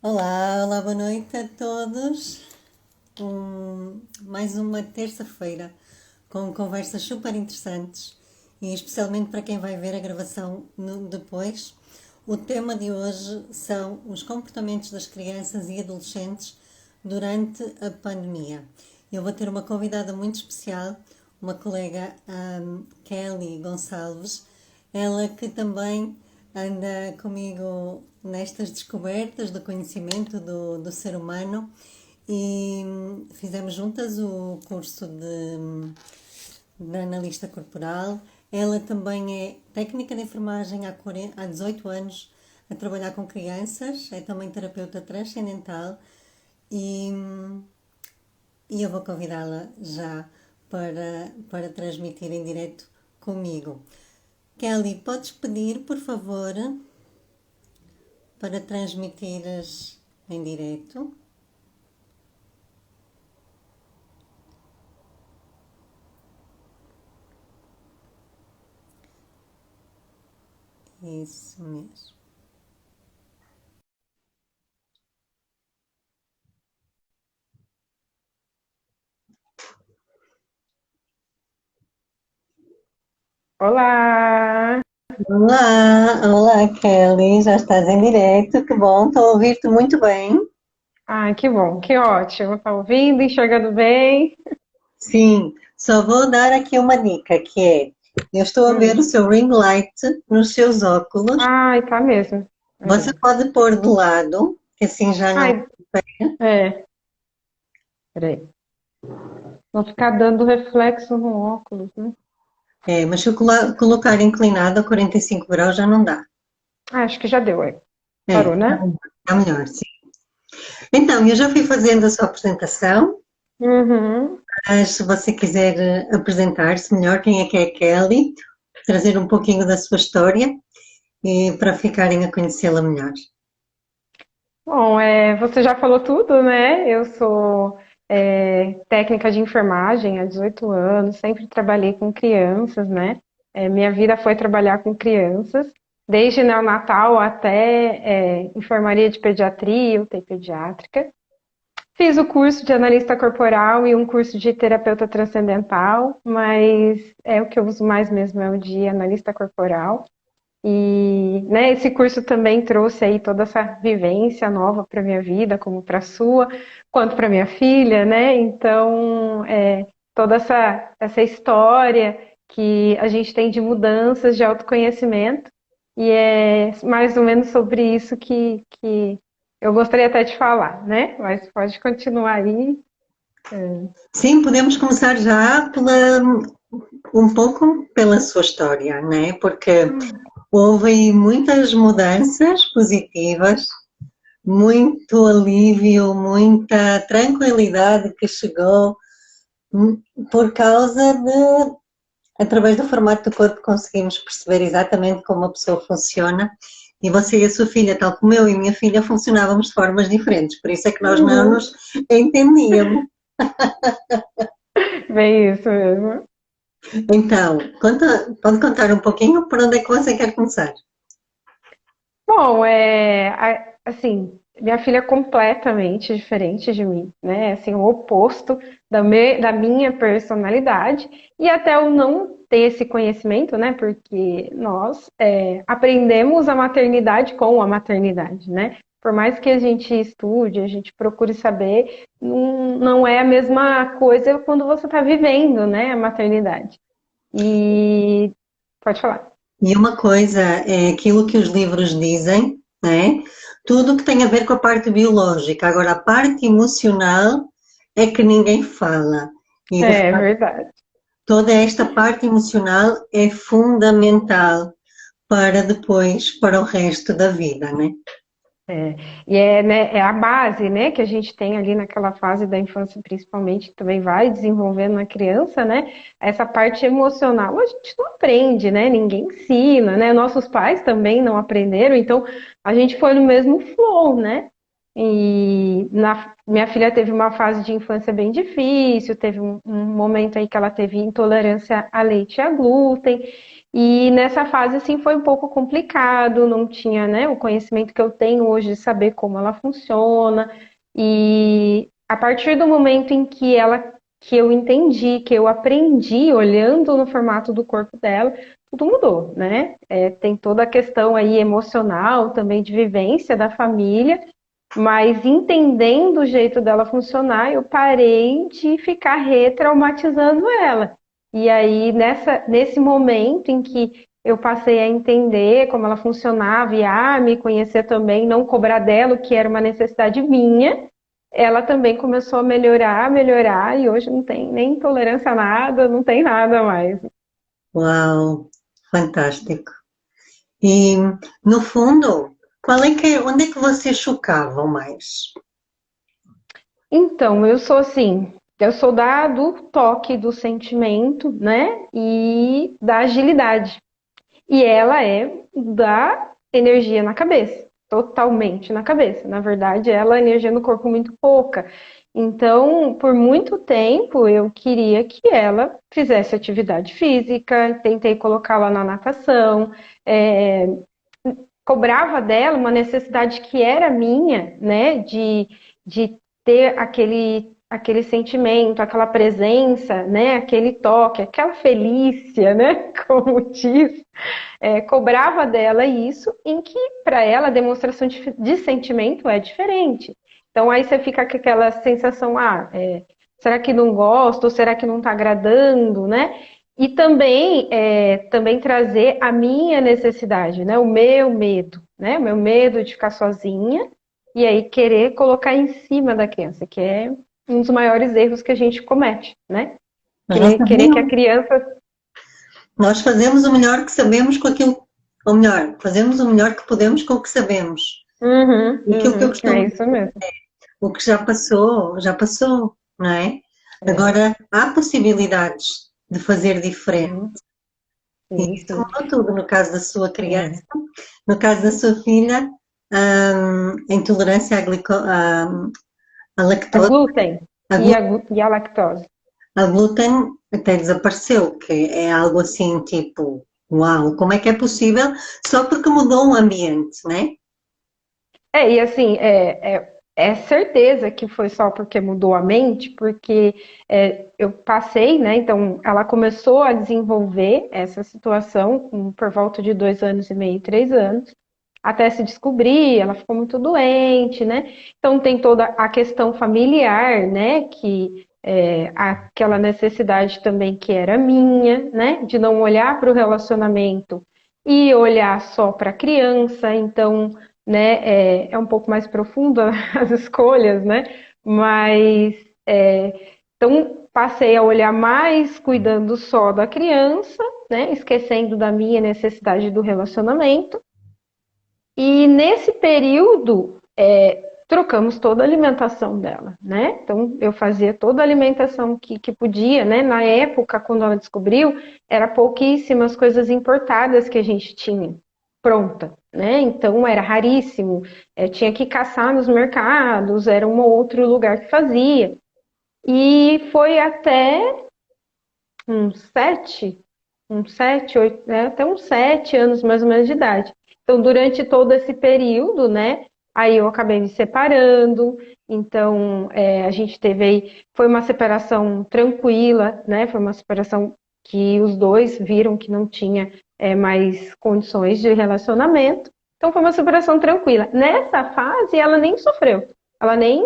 Olá, olá, boa noite a todos. Mais uma terça-feira com conversas super interessantes e especialmente para quem vai ver a gravação depois. O tema de hoje são os comportamentos das crianças e adolescentes durante a pandemia. Eu vou ter uma convidada muito especial, uma colega, Kelly Gonçalves, ela que também anda comigo nestas descobertas do conhecimento do ser humano e fizemos juntas o curso de analista corporal. Ela também é técnica de enfermagem há 18 anos a trabalhar com crianças, é também terapeuta transcendental e, e eu vou convidá-la já para transmitir em direto comigo. Kelly, podes pedir, por favor, para transmitires em direto? Isso mesmo. Olá! Olá, olá Kelly, já estás em direto, que bom, estou a ouvir-te muito bem. Ai, que bom, que ótimo. Tá ouvindo, enxergando bem? Sim, só vou dar aqui uma dica, que é, eu estou a ver o Hum. seu ring light nos seus óculos, Ai, tá mesmo. você É. pode pôr de lado, que assim já não Ai, é. Peraí. Vou ficar dando reflexo no óculos, né? é, mas se eu colocar inclinado a 45 graus já não dá. Ah, acho que já deu, é. É, Parou, né? está melhor, sim. Então, eu já fui fazendo a sua apresentação, Uhum. mas se você quiser apresentar-se melhor, quem é Kelly, trazer um pouquinho da sua história e para ficarem a conhecê-la melhor. Bom, você já falou tudo, né? Eu sou técnica de enfermagem há 18 anos, sempre trabalhei com crianças, né? Minha vida foi trabalhar com crianças, desde neonatal até enfermaria de pediatria, UTI pediátrica. Fiz o curso de analista corporal e um curso de terapeuta transcendental, mas o que eu uso mais mesmo é o de analista corporal. E, né, esse curso também trouxe aí toda essa vivência nova para minha vida, como para a sua, quanto para minha filha, né? Então, toda essa história que a gente tem de mudanças, de autoconhecimento, e é mais ou menos sobre isso que eu gostaria até de falar, né? Mas pode continuar aí. Sim, podemos começar já um pouco pela sua história, né? Porque houve muitas mudanças positivas, muito alívio, muita tranquilidade que chegou por causa de, através do formato do corpo, conseguimos perceber exatamente como a pessoa funciona. E você e a sua filha, tal como eu e a minha filha, funcionávamos de formas diferentes, por isso é que nós não Uhum. nos entendíamos. Bem isso mesmo. Então, pode contar um pouquinho por onde é que você quer começar? Bom, assim, minha filha é completamente diferente de mim, né? Assim, o oposto da minha personalidade e até eu não ter esse conhecimento, né? Porque nós aprendemos a maternidade com a maternidade, né? Por mais que a gente estude, a gente procure saber, não é a mesma coisa quando você está vivendo, né? A maternidade. E pode falar. E uma coisa é aquilo que os livros dizem, né? Tudo que tem a ver com a parte biológica. Agora, a parte emocional é que ninguém fala. E de É facto, verdade. toda esta parte emocional é fundamental para depois, para o resto da vida, né? É, e é a base, né, que a gente tem ali naquela fase da infância, principalmente, que também vai desenvolvendo na criança, né? Essa parte emocional a gente não aprende, né? Ninguém ensina, né? Nossos pais também não aprenderam, então a gente foi no mesmo flow, né? E minha filha teve uma fase de infância bem difícil, teve um momento aí que ela teve intolerância a leite e a glúten, E nessa fase, assim, foi um pouco complicado, não tinha, né, o conhecimento que eu tenho hoje de saber como ela funciona. E a partir do momento em que eu entendi, que eu aprendi olhando no formato do corpo dela, tudo mudou, né? Tem toda a questão aí emocional, também de vivência da família, mas entendendo o jeito dela funcionar, eu parei de ficar retraumatizando ela. E aí, nesse momento em que eu passei a entender como ela funcionava e a me conhecer também, não cobrar dela, o que era uma necessidade minha, ela também começou a melhorar, melhorar, e hoje não tem nem intolerância a nada, não tem nada mais. Uau, fantástico. E, no fundo, onde é que vocês chocavam mais? Então, eu sou assim, eu sou do toque, do sentimento, né? E da agilidade. E ela é da energia na cabeça, totalmente na cabeça. Na verdade, ela é energia no corpo muito pouca. Então, por muito tempo, eu queria que ela fizesse atividade física, tentei colocá-la na natação, é, cobrava dela uma necessidade que era minha, né, de ter aquele sentimento, aquela presença, né, aquele toque, aquela felícia, né, como diz, cobrava dela isso, em que para ela a demonstração de sentimento é diferente. Então aí você fica com aquela sensação, será que não gosto, ou será que não está agradando, né? E também, também trazer a minha necessidade, né? O meu medo, né? O meu medo de ficar sozinha e aí querer colocar em cima da criança, que é um dos maiores erros que a gente comete, né? Mas nós Querer que a sabemos, criança. nós fazemos o melhor que sabemos com aquilo, ou melhor, fazemos o melhor que podemos com o que sabemos. Uhum, E aquilo que eu uhum, é costumo isso mesmo. o que já passou, não é? É, Agora, há possibilidades de fazer diferente. sim, E sim, isso sim. mudou tudo no caso da sua criança, É. no caso da sua filha, a intolerância à A lactose, glúten a, e a lactose. a glúten até desapareceu, que é algo assim tipo, uau, como é que é possível? Só porque mudou o ambiente, não é? E assim, é certeza que foi só porque mudou a mente, porque eu passei, né? Então, ela começou a desenvolver essa situação por volta de 2 anos e meio, 3 anos, até se descobrir, ela ficou muito doente, né? Então, tem toda a questão familiar, né? Que aquela necessidade também que era minha, né? De não olhar para o relacionamento e olhar só para a criança, então né? É um pouco mais profunda as escolhas, né? Mas então passei a olhar mais cuidando só da criança, né? Esquecendo da minha necessidade do relacionamento. E nesse período trocamos toda a alimentação dela, né? Então eu fazia toda a alimentação que podia, né? Na época, quando ela descobriu, era pouquíssimas coisas importadas que a gente tinha pronta, né? Então era raríssimo, tinha que caçar nos mercados, era um ou outro lugar que fazia. E foi até uns 7, 8, até uns 7 anos mais ou menos de idade. Então, durante todo esse período, né, aí eu acabei me separando, então a gente teve aí, foi uma separação tranquila, né, foi uma separação que os dois viram que não tinha mais condições de relacionamento, então foi uma separação tranquila. Nessa fase, ela nem sofreu, ela nem,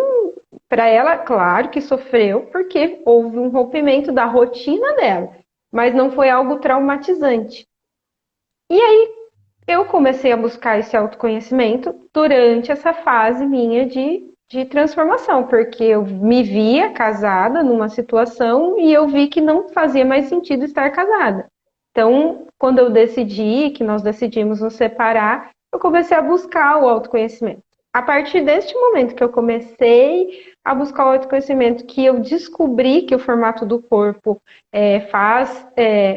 para ela, claro que sofreu, porque houve um rompimento da rotina dela, mas não foi algo traumatizante. E aí eu comecei a buscar esse autoconhecimento durante essa fase minha de transformação, porque eu me via casada numa situação e eu vi que não fazia mais sentido estar casada. Então, quando eu decidi, que nós decidimos nos separar, eu comecei a buscar o autoconhecimento. A partir deste momento que eu comecei a buscar o autoconhecimento, que eu descobri que o formato do corpo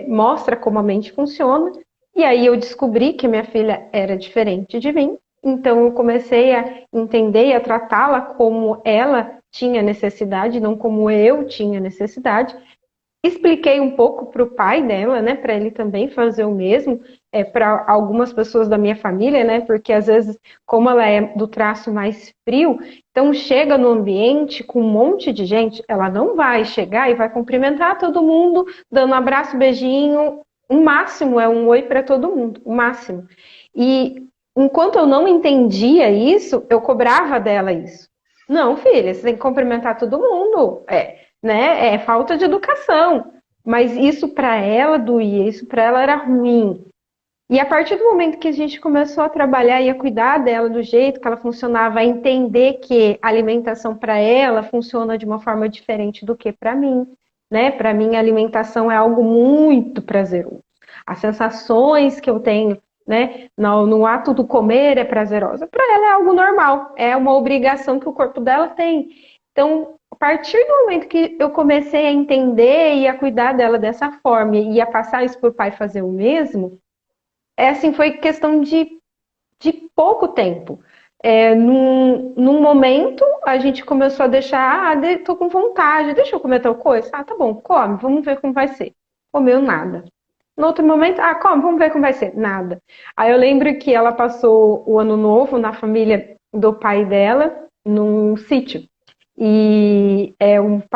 mostra como a mente funciona, e aí eu descobri que minha filha era diferente de mim, então eu comecei a entender e a tratá-la como ela tinha necessidade, não como eu tinha necessidade. expliquei um pouco para o pai dela, né, para ele também fazer o mesmo, para algumas pessoas da minha família, né, porque às vezes, como ela é do traço mais frio, então chega no ambiente com um monte de gente, ela não vai chegar e vai cumprimentar todo mundo, dando um abraço, beijinho, o máximo é um oi para todo mundo, o máximo. E enquanto eu não entendia isso, eu cobrava dela isso. Não, filha, você tem que cumprimentar todo mundo. Né? É falta de educação. Mas isso para ela doía, isso para ela era ruim. E a partir do momento que a gente começou a trabalhar e a cuidar dela do jeito que ela funcionava, a entender que a alimentação para ela funciona de uma forma diferente do que para mim, né? Para mim, a alimentação é algo muito prazeroso. As sensações que eu tenho, né, no ato do comer é prazerosa. Para ela é algo normal, é uma obrigação que o corpo dela tem. Então, a partir do momento que eu comecei a entender e a cuidar dela dessa forma e a passar isso para o pai fazer o mesmo, assim, foi questão de pouco tempo. Num momento, a gente começou a deixar, tô com vontade, deixa eu comer tal coisa. Ah, tá bom, come, vamos ver como vai ser. Comeu nada. No outro momento, come, vamos ver como vai ser. Nada. Aí eu lembro que ela passou o ano novo na família do pai dela, num sítio. E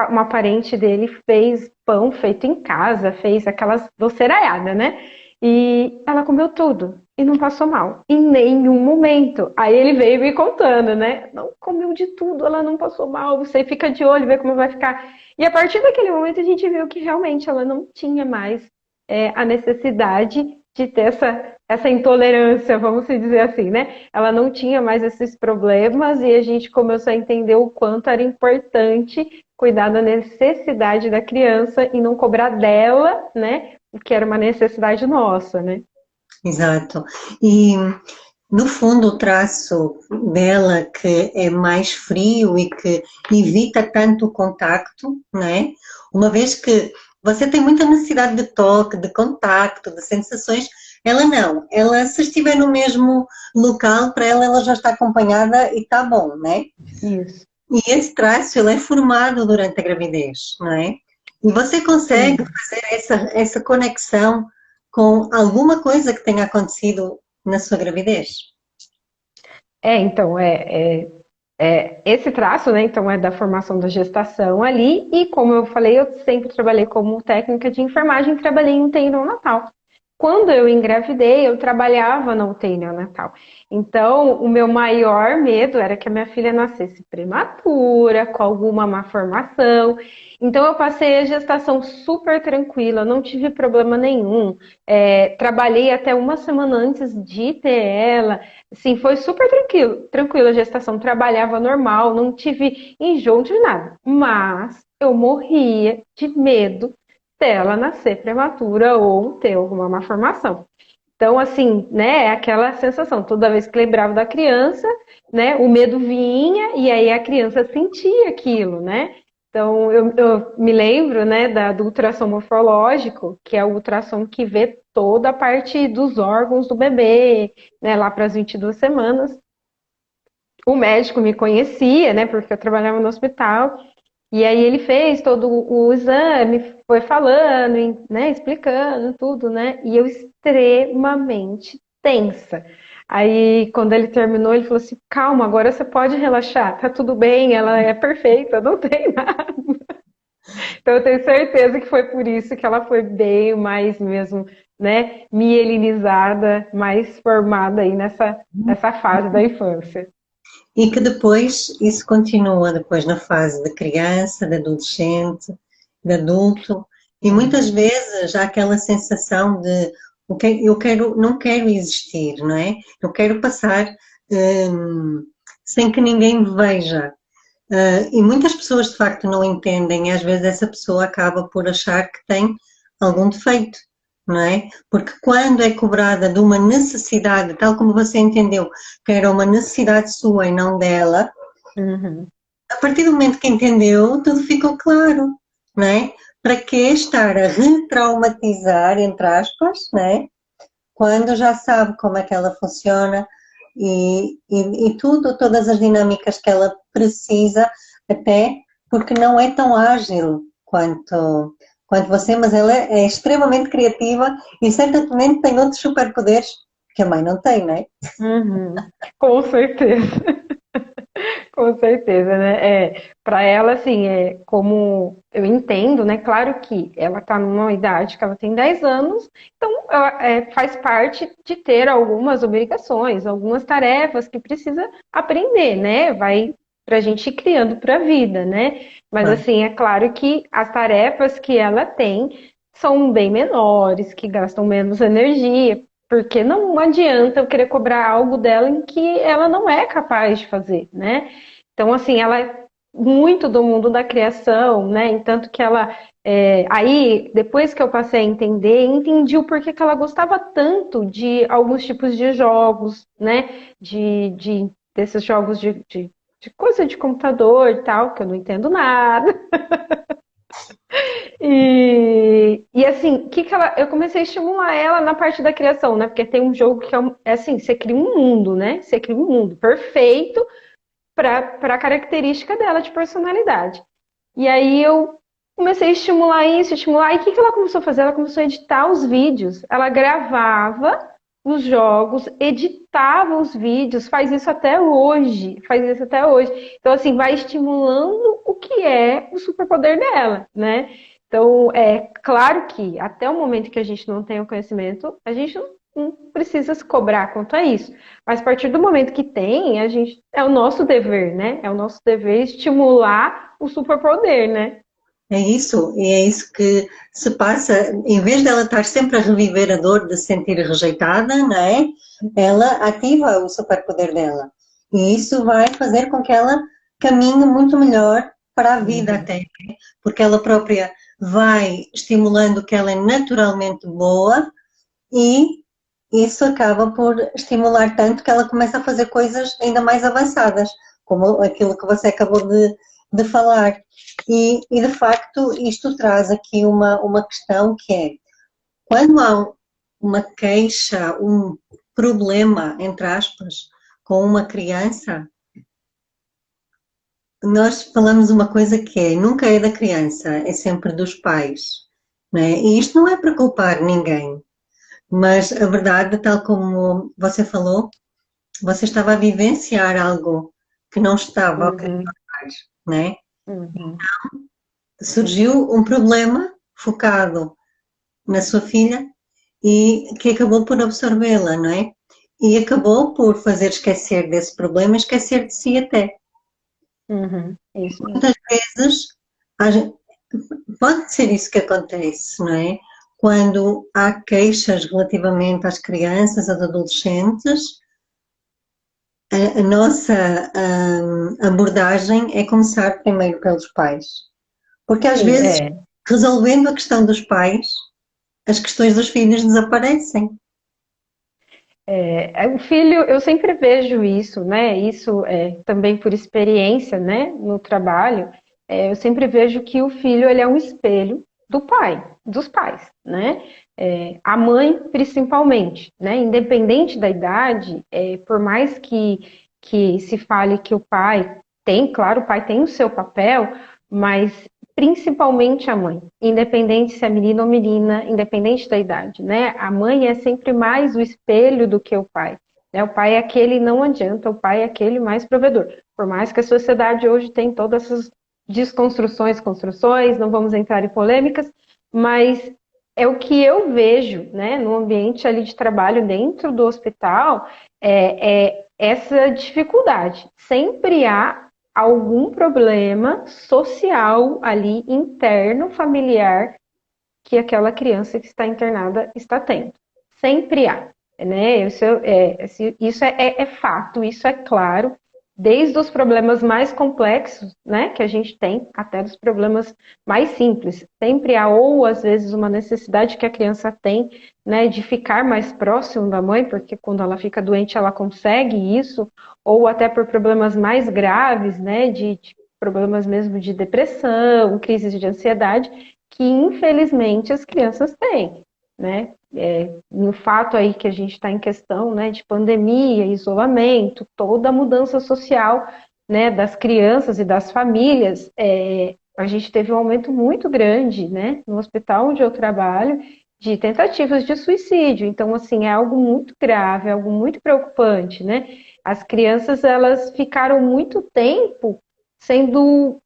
uma parente dele fez pão feito em casa, fez aquelas doceiraiadas, né? E ela comeu tudo e não passou mal, em nenhum momento. Aí ele veio me contando, né? Não comeu de tudo, ela não passou mal, você fica de olho, vê como vai ficar. E a partir daquele momento a gente viu que realmente ela não tinha mais a necessidade de ter essa intolerância, vamos dizer assim, né? Ela não tinha mais esses problemas e a gente começou a entender o quanto era importante cuidar da necessidade da criança e não cobrar dela, né? Que era uma necessidade nossa, né? Exato. E, no fundo, o traço dela, que é mais frio e que evita tanto o contacto, não é? Uma vez que você tem muita necessidade de toque, de contacto, de sensações, ela não. Ela, se estiver no mesmo local, para ela, ela já está acompanhada e está bom, não é? Isso. E esse traço, ele é formado durante a gravidez, não é? E você consegue Sim. fazer essa conexão com alguma coisa que tenha acontecido na sua gravidez? Então, esse traço, né, então é da formação da gestação ali, e como eu falei, eu sempre trabalhei como técnica de enfermagem, trabalhei em UTI neonatal. Quando eu engravidei, eu trabalhava na UTI neonatal. Então, o meu maior medo era que a minha filha nascesse prematura, com alguma malformação. Então, eu passei a gestação super tranquila, não tive problema nenhum. Trabalhei até uma semana antes de ter ela. Sim, foi super tranquilo a gestação. Trabalhava normal, não tive enjoo, não tive nada. Mas eu morria de medo dela nascer prematura ou ter alguma malformação. Então, assim, né, é aquela sensação, toda vez que lembrava da criança, né, o medo vinha e aí a criança sentia aquilo, né? Então, eu me lembro, né, do ultrassom morfológico, que é o ultrassom que vê toda a parte dos órgãos do bebê, né, lá para as 22 semanas. O médico me conhecia, né, porque eu trabalhava no hospital, e aí ele fez todo o exame, foi falando, né, explicando tudo, né? E eu extremamente tensa. Aí, quando ele terminou, ele falou assim: calma, agora você pode relaxar, tá tudo bem, ela é perfeita, não tem nada. Então, eu tenho certeza que foi por isso que ela foi bem mais mesmo, né, mielinizada, mais formada aí nessa fase da infância. E que depois isso continua depois na fase de criança, de adolescente, de adulto, e muitas vezes há aquela sensação de eu quero, não quero existir, não é? Eu quero passar sem que ninguém me veja. E muitas pessoas de facto não entendem, e às vezes essa pessoa acaba por achar que tem algum defeito, não é? Porque quando é cobrada de uma necessidade, tal como você entendeu, que era uma necessidade sua e não dela, Uhum. a partir do momento que entendeu, tudo ficou claro, não é? Para que estar a retraumatizar, entre aspas, não é? Quando já sabe como é que ela funciona e tudo, todas as dinâmicas que ela precisa, até porque não é tão ágil quanto você, mas ela é extremamente criativa e certamente tem outros superpoderes que a mãe não tem, não é? Uhum. Com certeza. Com certeza, né? Para ela, assim, como eu entendo, né? Claro que ela está numa idade que ela tem 10 anos, então ela, faz parte de ter algumas obrigações, algumas tarefas que precisa aprender, né? Vai para a gente ir criando para a vida, né? Mas, Claro. assim, é claro que as tarefas que ela tem são bem menores, que gastam menos energia, porque não adianta eu querer cobrar algo dela em que ela não é capaz de fazer, né? Então, assim, ela é muito do mundo da criação, né? Entanto que ela. Aí, depois que eu passei a entender, entendi o porquê que ela gostava tanto de alguns tipos de jogos, né? Desses jogos de coisa de computador e tal, que eu não entendo nada. E assim, eu comecei a estimular ela na parte da criação, né? Porque tem um jogo que é assim, você cria um mundo, né? Você cria um mundo perfeito para a característica dela de personalidade. E aí eu comecei a estimular isso, estimular. E o que ela começou a fazer? Ela começou a editar os vídeos. Ela gravava os jogos, editava os vídeos, faz isso até hoje, faz isso até hoje. Então, assim, vai estimulando o que é o superpoder dela, né? Então, é claro que até o momento que a gente não tem o conhecimento, a gente não precisa se cobrar quanto a isso. Mas a partir do momento que tem, a gente é o nosso dever, né? É o nosso dever estimular o superpoder, né? É isso, e é isso que se passa, em vez dela estar sempre a reviver a dor de se sentir rejeitada, não é? Ela ativa o superpoder dela. E isso vai fazer com que ela caminhe muito melhor para a vida Uhum. até, né? Porque ela própria vai estimulando que ela é naturalmente boa e isso acaba por estimular tanto que ela começa a fazer coisas ainda mais avançadas, como aquilo que você acabou de falar. E, de facto, isto traz aqui uma questão que é, quando há uma queixa, um problema, entre aspas, com uma criança, nós falamos uma coisa que é, nunca é da criança, é sempre dos pais, né? E isto não é para culpar ninguém, mas a verdade, tal como você falou, você estava a vivenciar algo que não estava ok, Uhum. né? Uhum. Surgiu um problema focado na sua filha e que acabou por absorvê-la, não é? E acabou por fazer esquecer desse problema, esquecer de si até. Uhum. Isso mesmo. Muitas vezes pode ser isso que acontece, não é? Quando há queixas relativamente às crianças, aos adolescentes, a nossa abordagem é começar primeiro pelos pais. Porque às Sim, vezes, é. resolvendo a questão dos pais, as questões dos filhos desaparecem. O filho, eu sempre vejo isso, né? Isso é também por experiência, né? No trabalho, eu sempre vejo que o filho ele é um espelho do pai, dos pais, né? A mãe principalmente, né? Independente da idade, por mais que se fale que o pai tem, claro, o pai tem o seu papel, mas principalmente a mãe, independente se é menino ou menina, independente da idade, né? A mãe é sempre mais o espelho do que o pai. Né? O pai é aquele, não adianta, o pai é aquele mais provedor. Por mais que a sociedade hoje tem todas essas desconstruções, construções, não vamos entrar em polêmicas, mas é o que eu vejo, né, no ambiente ali de trabalho dentro do hospital, é essa dificuldade. Sempre há algum problema social ali interno, familiar, que aquela criança que está internada está tendo. Sempre há, né? Isso é fato, isso é claro, desde os problemas mais complexos, né, que a gente tem, até dos problemas mais simples. Sempre há, ou às vezes, uma necessidade que a criança tem, né, de ficar mais próximo da mãe, porque quando ela fica doente, ela consegue isso, ou até por problemas mais graves, né, de problemas mesmo de depressão, crises de ansiedade, que infelizmente as crianças têm, né? No fato aí que a gente está em questão, né, de pandemia, isolamento, toda a mudança social, né, das crianças e das famílias, a gente teve um aumento muito grande, né, no hospital onde eu trabalho, de tentativas de suicídio. Então, assim, é algo muito grave, é algo muito preocupante, né? As crianças, elas ficaram muito tempo sendo,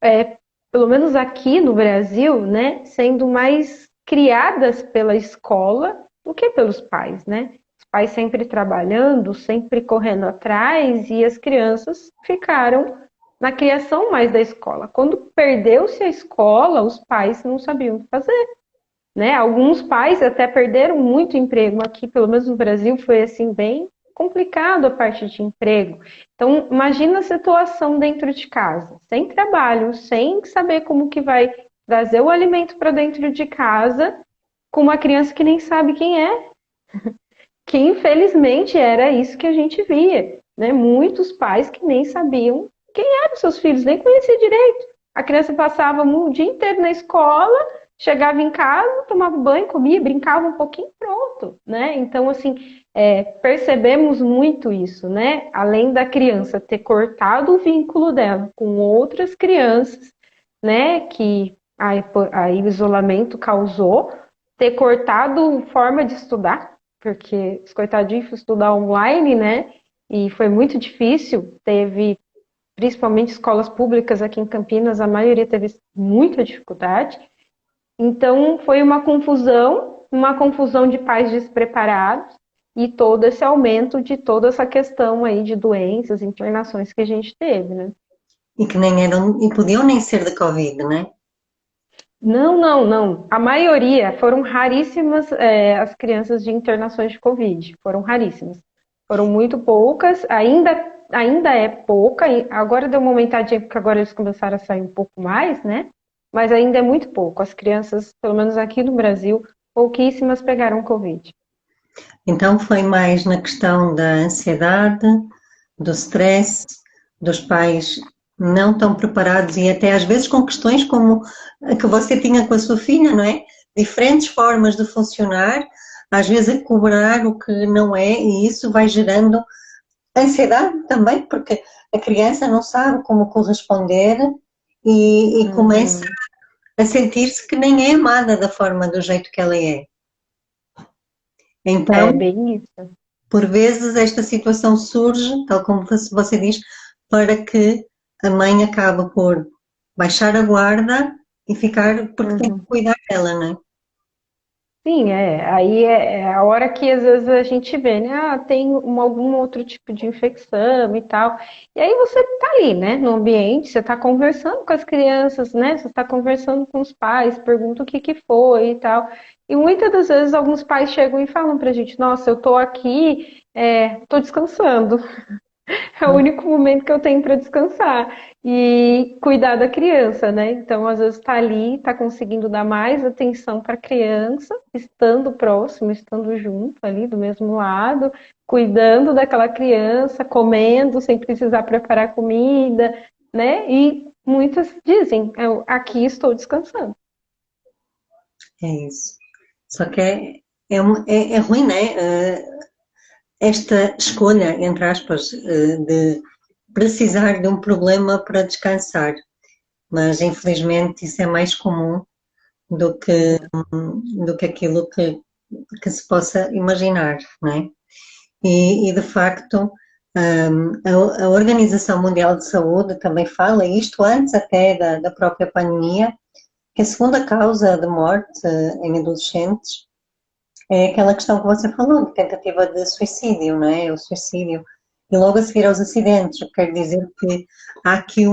pelo menos aqui no Brasil, né, sendo mais criadas pela escola do que pelos pais, né? Os pais sempre trabalhando, sempre correndo atrás, e as crianças ficaram na criação mais da escola. Quando perdeu-se a escola, os pais não sabiam o que fazer, né? Alguns pais até perderam muito emprego. Aqui, pelo menos no Brasil, foi assim bem complicado a parte de emprego. Então, imagina a situação dentro de casa, sem trabalho, sem saber como que vai trazer o alimento para dentro de casa, com uma criança que nem sabe quem é, que infelizmente era isso que a gente via, né? Muitos pais que nem sabiam quem eram seus filhos, nem conhecia direito. A criança passava o dia inteiro na escola, chegava em casa, tomava banho, comia, brincava um pouquinho, pronto, né? Então, assim, percebemos muito isso, né? Além da criança ter cortado o vínculo dela com outras crianças, né? Que aí o isolamento causou, ter cortado forma de estudar, porque os coitadinhos foram estudar online, né? E foi muito difícil. Teve, principalmente escolas públicas aqui em Campinas, a maioria teve muita dificuldade. Então, foi uma confusão de pais despreparados e todo esse aumento de toda essa questão aí de doenças, internações que a gente teve, né? E que nem eram, e podiam nem ser de Covid, né? Não, não, não. A maioria foram raríssimas, as crianças de internações de Covid. Foram raríssimas. Foram muito poucas, ainda é pouca. Agora deu uma aumentadinha, porque agora eles começaram a sair um pouco mais, né? Mas ainda é muito pouco. As crianças, pelo menos aqui no Brasil, pouquíssimas pegaram Covid. Então foi mais na questão da ansiedade, do stress, dos pais não tão preparados e até às vezes com questões como a que você tinha com a sua filha, não é? Diferentes formas de funcionar, às vezes a cobrar o que não é, e isso vai gerando ansiedade também, porque a criança não sabe como corresponder e começa Uhum. a sentir-se que nem é amada da forma, do jeito que ela é. É Então, bem isso. por vezes esta situação surge, tal como você diz, para que a mãe acabe por baixar a guarda e ficar, porque tem que Uhum. cuidar dela, não é? Sim, aí é a hora que às vezes a gente vê, né? Ah, tem algum outro tipo de infecção e tal. E aí você tá ali, né? No ambiente, você tá conversando com as crianças, né? Você tá conversando com os pais, pergunta o que que foi e tal. E muitas das vezes alguns pais chegam e falam pra gente, nossa, eu tô aqui, tô descansando. É o único momento que eu tenho para descansar e cuidar da criança, né? Então, às vezes, está ali, está conseguindo dar mais atenção para a criança, estando próximo, estando junto ali do mesmo lado, cuidando daquela criança, comendo sem precisar preparar comida, né? E muitas dizem, eu aqui estou descansando. É isso. Só que é ruim, né? Esta escolha, entre aspas, de precisar de um problema para descansar. Mas infelizmente isso é mais comum do que, do que aquilo que se possa imaginar, não é? E de facto, a Organização Mundial de Saúde também fala, isto antes até da própria pandemia, que a segunda causa de morte em adolescentes é aquela questão que você falou, de tentativa de suicídio, não é? O suicídio. E logo a seguir aos acidentes, eu quero dizer que há aqui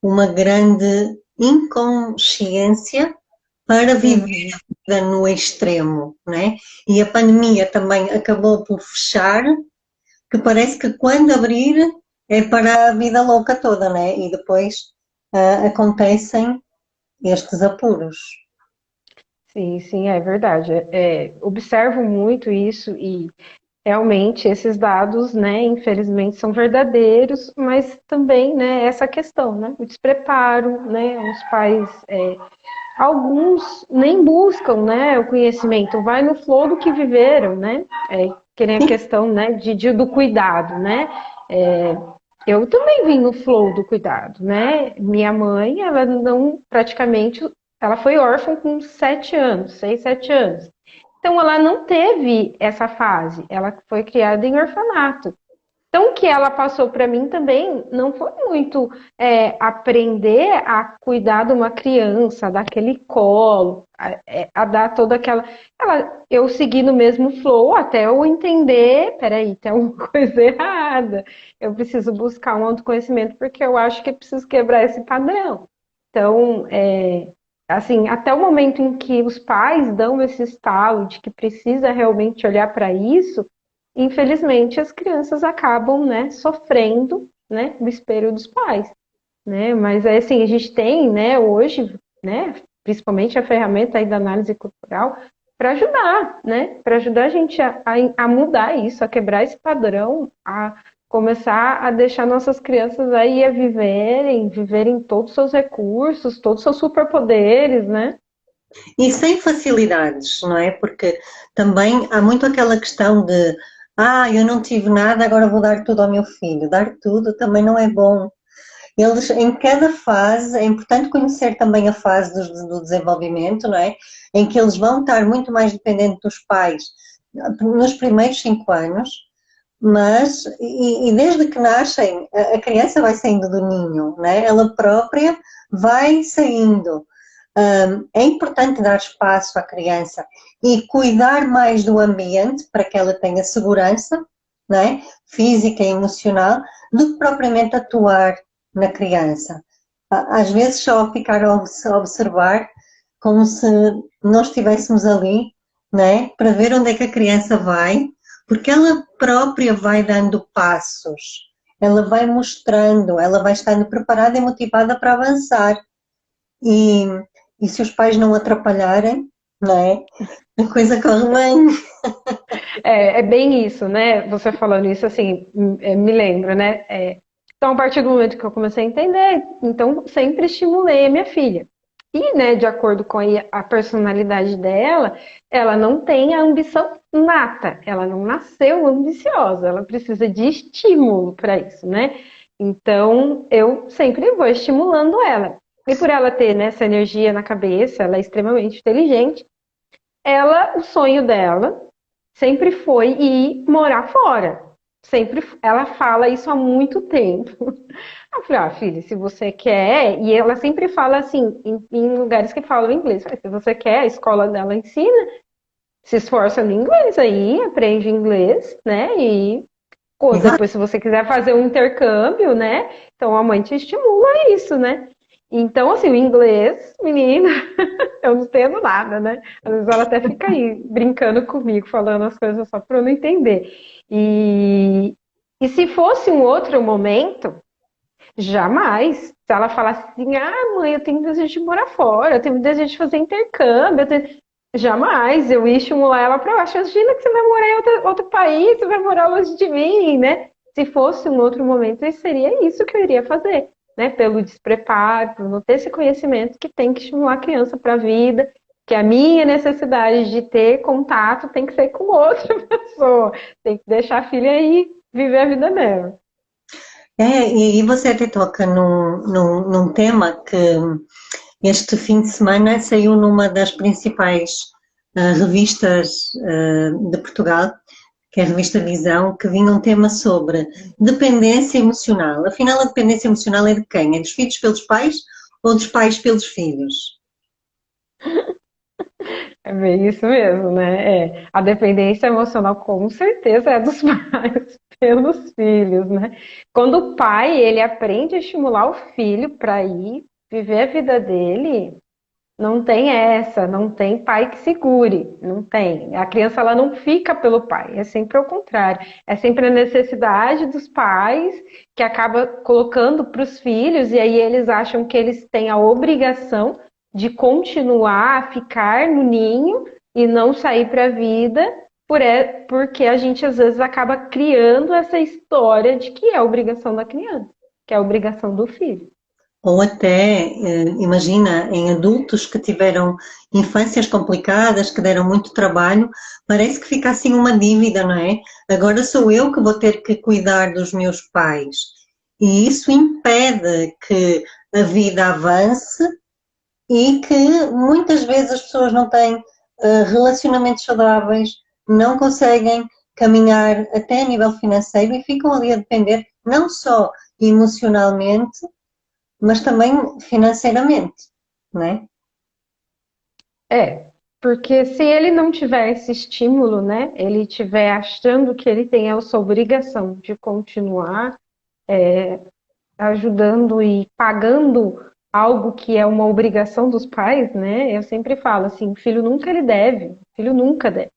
uma grande inconsciência para viver Uhum. a vida no extremo, não é? E a pandemia também acabou por fechar, que parece que quando abrir é para a vida louca toda, não é? E depois acontecem estes apuros. Sim, sim, é verdade. Observo muito isso e realmente esses dados, né, infelizmente são verdadeiros, mas também, né, essa questão, né, o despreparo, né, os pais, alguns nem buscam, né, o conhecimento, vai no flow do que viveram, né, que nem a questão, né, do cuidado, né, eu também vim no flow do cuidado, né? Minha mãe, ela não, praticamente, ela foi órfã com 7 anos, 6, 7 anos. Então, ela não teve essa fase. Ela foi criada em orfanato. Então, o que ela passou para mim também não foi muito aprender a cuidar de uma criança, daquele colo, a dar toda aquela. Eu segui no mesmo flow até eu entender: peraí, tem alguma coisa errada. Eu preciso buscar um autoconhecimento porque eu acho que preciso quebrar esse padrão. Então, assim, até o momento em que os pais dão esse estalo de que precisa realmente olhar para isso, infelizmente as crianças acabam, né, sofrendo, né, do espelho dos pais, né? Mas assim, a gente tem, né, hoje, né, principalmente a ferramenta aí da análise corporal para ajudar, né, para ajudar a gente a mudar isso, a quebrar esse padrão, a começar a deixar nossas crianças aí a viverem todos os seus recursos, todos os seus superpoderes, né? E sem facilidades, não é? Porque também há muito aquela questão de eu não tive nada, agora vou dar tudo ao meu filho. Dar tudo também não é bom. Eles, em cada fase, é importante conhecer também a fase do desenvolvimento, não é? Em que eles vão estar muito mais dependentes dos pais nos primeiros 5 anos, mas, desde que nascem, a criança vai saindo do ninho, não é? Ela própria vai saindo. É importante dar espaço à criança e cuidar mais do ambiente para que ela tenha segurança, não é? Física e emocional, do que propriamente atuar na criança. Às vezes só ficar a observar como se nós estivéssemos ali, não é? Para ver onde é que a criança vai, porque ela própria vai dando passos, ela vai mostrando, ela vai estando preparada e motivada para avançar. E, e se os pais não atrapalharem, não é? A coisa corre bem. É bem isso, né? Você falando isso, assim, me lembra, né? Então, a partir do momento que eu comecei a entender, então sempre estimulei a minha filha. E, né, de acordo com a personalidade dela, ela não tem a ambição nata, ela não nasceu ambiciosa, ela precisa de estímulo para isso, né? Então, eu sempre vou estimulando ela. E por ela ter, né, essa energia na cabeça, ela é extremamente inteligente, o sonho dela sempre foi ir morar fora. Sempre, ela fala isso há muito tempo. Eu falei, filha, se você quer, e ela sempre fala assim, em lugares que falam inglês, se você quer, a escola dela ensina, se esforça no inglês aí, aprende inglês, né? E Exato. depois, se você quiser fazer um intercâmbio, né? Então a mãe te estimula a isso, né? Então, assim, o inglês, menina, eu não entendo nada, né? Às vezes ela até fica aí brincando comigo, falando as coisas só para eu não entender. E se fosse um outro momento, jamais. Se ela falasse assim, mãe, eu tenho desejo de morar fora, eu tenho desejo de fazer intercâmbio, jamais eu ia estimular ela para baixo. Imagina que você vai morar em outro país, você vai morar longe de mim, né? Se fosse um outro momento, seria isso que eu iria fazer, né? Pelo despreparo, por não ter esse conhecimento que tem que estimular a criança para a vida, que a minha necessidade de ter contato tem que ser com outra pessoa, tem que deixar a filha aí viver a vida dela. E você até toca num tema que este fim de semana saiu numa das principais revistas de Portugal, que é a revista Visão, que vinha um tema sobre dependência emocional. Afinal, a dependência emocional é de quem? É dos filhos pelos pais ou dos pais pelos filhos? É bem isso mesmo, né? A dependência emocional, com certeza, é dos pais pelos filhos, né? Quando o pai, ele aprende a estimular o filho para ir viver a vida dele, não tem essa, não tem pai que segure, não tem. A criança, ela não fica pelo pai, é sempre ao contrário. É sempre a necessidade dos pais que acaba colocando para os filhos, e aí eles acham que eles têm a obrigação de continuar a ficar no ninho e não sair para a vida, porque a gente às vezes acaba criando essa história de que é a obrigação da criança, que é a obrigação do filho. Ou até, imagina, em adultos que tiveram infâncias complicadas, que deram muito trabalho, parece que fica assim uma dívida, não é? Agora sou eu que vou ter que cuidar dos meus pais. E isso impede que a vida avance e que muitas vezes as pessoas não têm relacionamentos saudáveis, não conseguem caminhar até a nível financeiro e ficam ali a depender não só emocionalmente, mas também financeiramente, não é? É, porque se ele não tiver esse estímulo, né, ele tiver achando que ele tem essa obrigação de continuar ajudando e pagando algo que é uma obrigação dos pais, né? Eu sempre falo assim, o filho nunca ele deve, o filho nunca deve,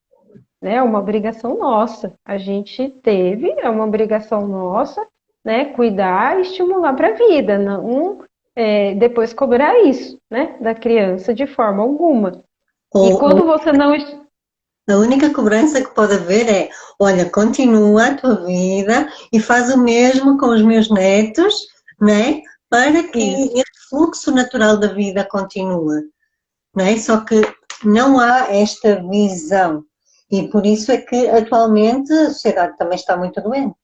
né? É uma obrigação nossa. A gente teve, é uma obrigação nossa, né? Cuidar e estimular para a vida, não depois cobrar isso, né? Da criança de forma alguma. E Ou quando você não a única cobrança que pode haver é, olha, continua a tua vida e faz o mesmo com os meus netos, né? Para que isso. esse fluxo natural da vida continue, não é? Só que não há esta visão e por isso é que atualmente a sociedade também está muito doente.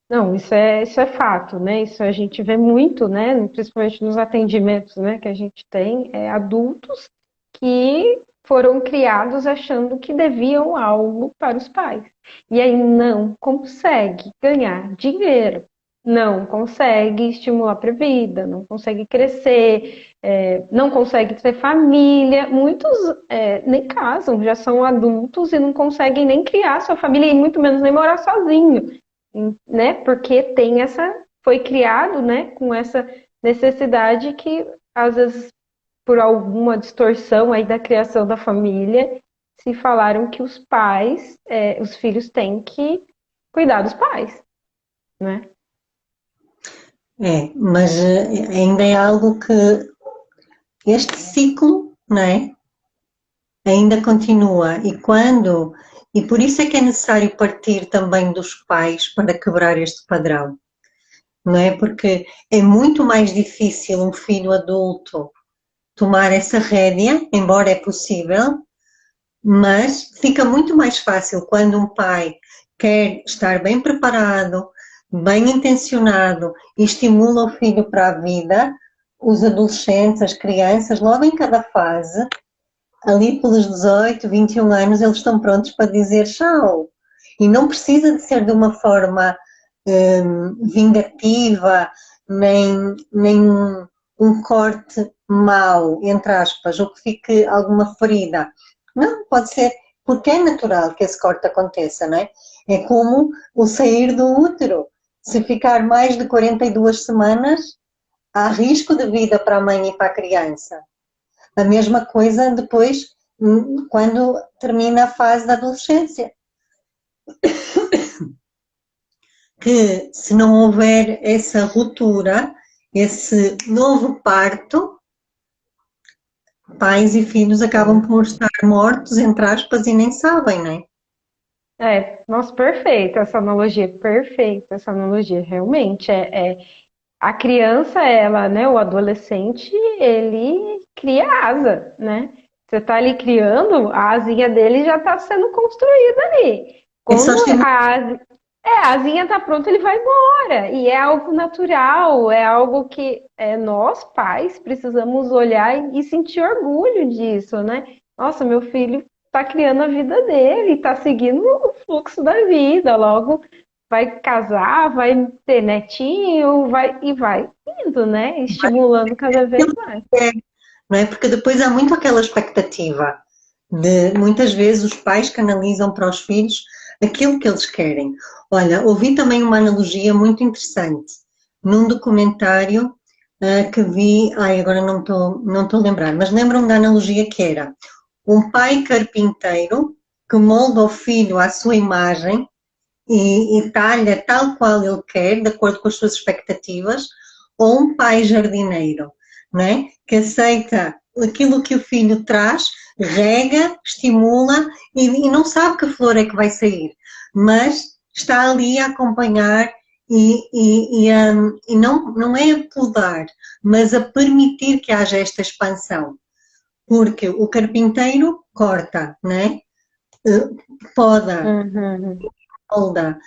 Não, isso é fato, né? Isso a gente vê muito, né? Principalmente nos atendimentos, né, que a gente tem, adultos que foram criados achando que deviam algo para os pais. E aí não consegue ganhar dinheiro, não consegue estimular para a vida, não consegue crescer, não consegue ter família. Muitos nem casam, já são adultos e não conseguem nem criar sua família e muito menos nem morar sozinho, né? Porque tem foi criado, né, com essa necessidade que às vezes por alguma distorção aí da criação da família, se falaram que os pais, os filhos têm que cuidar dos pais, né? É, mas ainda é algo que este ciclo, não é? Ainda continua e por isso é que é necessário partir também dos pais para quebrar este padrão, não é? Porque é muito mais difícil um filho adulto tomar essa rédea, embora é possível, mas fica muito mais fácil quando um pai quer estar bem preparado, bem intencionado e estimula o filho para a vida, os adolescentes, as crianças, logo em cada fase, ali pelos 18, 21 anos, eles estão prontos para dizer tchau. E não precisa de ser de uma forma vingativa, nem um corte mau, entre aspas, ou que fique alguma ferida. Não, pode ser, porque é natural que esse corte aconteça, não é? É como o sair do útero. Se ficar mais de 42 semanas, há risco de vida para a mãe e para a criança. A mesma coisa depois, quando termina a fase da adolescência. Que se não houver essa ruptura, esse novo parto, pais e filhos acabam por estar mortos, entre aspas, e nem sabem, não é? Nossa, perfeita essa analogia, perfeita essa analogia, realmente. A criança, ela, né, o adolescente, ele cria asa, né? Você tá ali criando, a asinha dele já tá sendo construída ali. É só Quando a asinha tá pronta, ele vai embora. E é algo natural, é algo que nós, pais, precisamos olhar e sentir orgulho disso, né? Nossa, meu filho tá criando a vida dele, tá seguindo o fluxo da vida, logo vai casar, vai ter netinho, vai indo, né? Estimulando cada vez mais. não é? Porque depois há muito aquela expectativa de muitas vezes os pais canalizam para os filhos aquilo que eles querem. Olha, ouvi também uma analogia muito interessante num documentário que vi, agora não estou a lembrar, mas lembro-me da analogia que era um pai carpinteiro que molda o filho à sua imagem e talha tal qual ele quer, de acordo com as suas expectativas, ou um pai jardineiro, não é? Que aceita aquilo que o filho traz, rega, estimula e não sabe que flor é que vai sair, mas está ali a acompanhar e não é a podar, mas a permitir que haja esta expansão. Porque o carpinteiro corta, né? Poda, Uhum. molda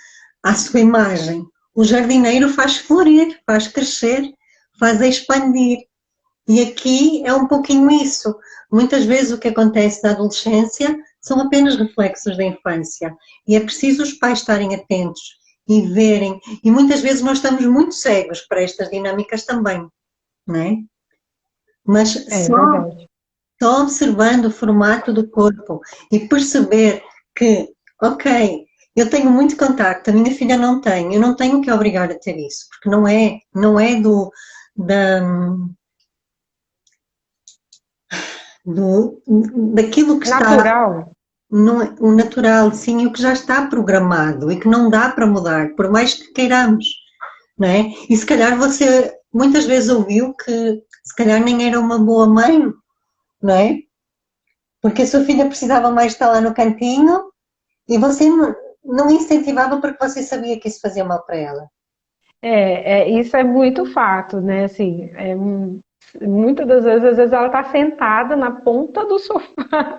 à sua imagem. o jardineiro faz florir, faz crescer, faz expandir. E aqui é um pouquinho isso. Muitas vezes o que acontece na adolescência são apenas reflexos da infância. E é preciso os pais estarem atentos e verem. E muitas vezes nós estamos muito cegos para estas dinâmicas também, não é? Mas É só, verdade. só observando o formato do corpo e perceber que, ok, eu tenho muito contacto, a minha filha não tem, eu não tenho que obrigar a ter isso, porque não é da, daquilo que está Natural. o natural, sim, o que já está programado e que não dá para mudar, por mais que queiramos, não é? E se calhar você muitas vezes ouviu que se calhar nem era uma boa mãe, não é? Porque a sua filha precisava mais estar lá no cantinho e você não incentivava porque você sabia que isso fazia mal para ela. Isso é muito fato, né? Assim, muitas das vezes, às vezes ela está sentada na ponta do sofá,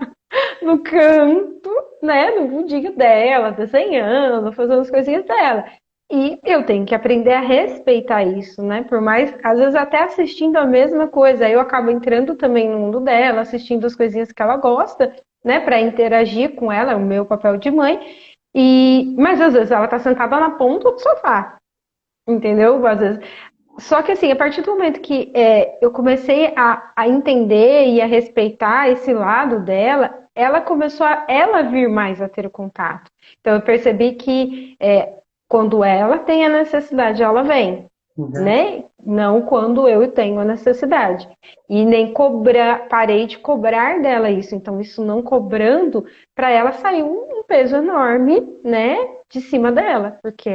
no canto, né, no mundinho dela, desenhando, fazendo as coisinhas dela. E eu tenho que aprender a respeitar isso, né? Por mais, às vezes até assistindo a mesma coisa, aí eu acabo entrando também no mundo dela, assistindo as coisinhas que ela gosta, né, para interagir com ela, é o meu papel de mãe. Mas às vezes ela está sentada na ponta do sofá, entendeu? Às vezes só que assim, a partir do momento que eu comecei a entender e a respeitar esse lado dela, ela começou a ela vir mais a ter o contato. Então eu percebi que quando ela tem a necessidade, ela vem, Exato. né? Não quando eu tenho a necessidade. E nem cobrar, parei de cobrar dela isso. Então, isso não cobrando, para ela saiu um peso enorme, né? De cima dela, porque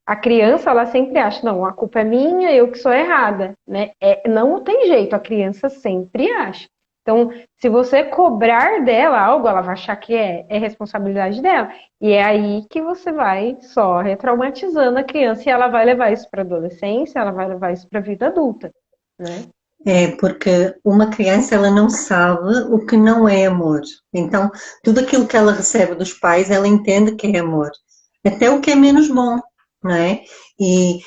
a criança, ela sempre acha, não, a culpa é minha, eu que sou errada, né? Não tem jeito, a criança sempre acha. Então, se você cobrar dela algo, ela vai achar que é responsabilidade dela. E é aí que você vai só retraumatizando a criança e ela vai levar isso para a adolescência, ela vai levar isso para a vida adulta, né? É porque uma criança ela não sabe o que não é amor. Então, tudo aquilo que ela recebe dos pais, ela entende que é amor. Até o que é menos bom, não é? E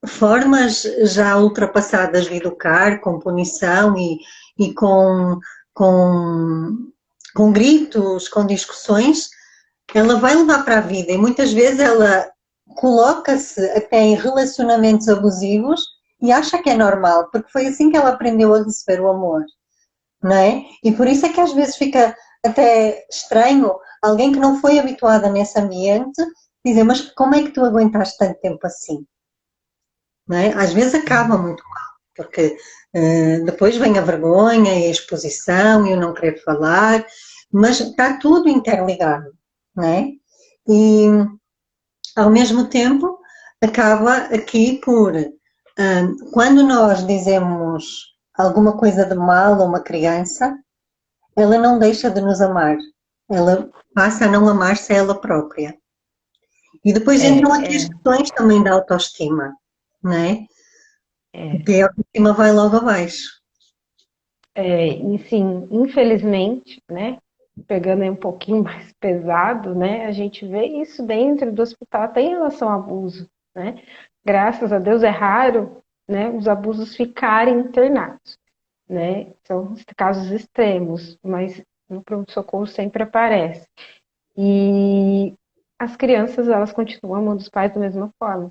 formas já ultrapassadas de educar, com punição e com, com gritos, com discussões, ela vai levar para a vida e muitas vezes ela coloca-se até em relacionamentos abusivos e acha que é normal, porque foi assim que ela aprendeu a receber o amor, não é? E por isso é que às vezes fica até estranho alguém que não foi habituada nesse ambiente dizer, mas como é que tu aguentaste tanto tempo assim? Não é? Às vezes acaba muito mal, porque depois vem a vergonha e a exposição e o não querer falar, mas está tudo interligado, não é? E ao mesmo tempo acaba aqui por quando nós dizemos alguma coisa de mal a uma criança, ela não deixa de nos amar, ela passa a não amar-se a ela própria. E depois entram aqui as É, questões também da autoestima, não é? é, Porque a autoestima vai logo abaixo. e sim, infelizmente, né? Pegando aí um pouquinho mais pesado, né? A gente vê isso dentro do hospital, até em relação ao abuso, né? Graças a Deus é raro, né? Os abusos ficarem internados, né? São casos extremos, mas no pronto-socorro sempre aparece. E as crianças, elas continuam amando os pais da mesma forma,